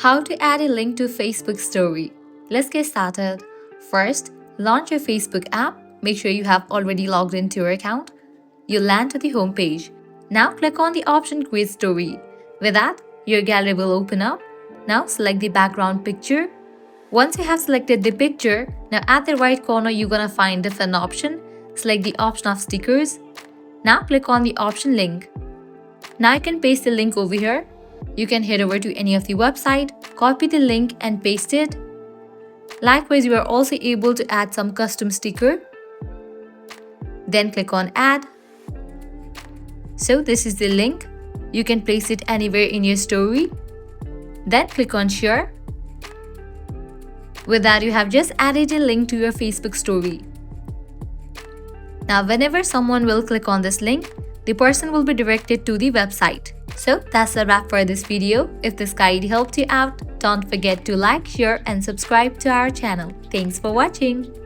How to add a link to Facebook story. Let's get started. First, launch your Facebook app. Make sure you have already logged into your account. You'll land to the home page. Now click on the option Create Story. With that, your gallery will open up. Now select the background picture. Once you have selected the picture, now at the right corner you're gonna find different option. Select the option of stickers. Now click on the option link. Now you can paste the link over here. You can head over to any of the website, copy the link and paste it. Likewise, you are also able to add some custom sticker. Then click on add. So this is the link. You can place it anywhere in your story. Then click on share. With that, you have just added a link to your Facebook story. Now whenever someone will click on this link, the person will be directed to the website. So that's a wrap for this video. If this guide helped you out, don't forget to like, share and subscribe to our channel. Thanks for watching.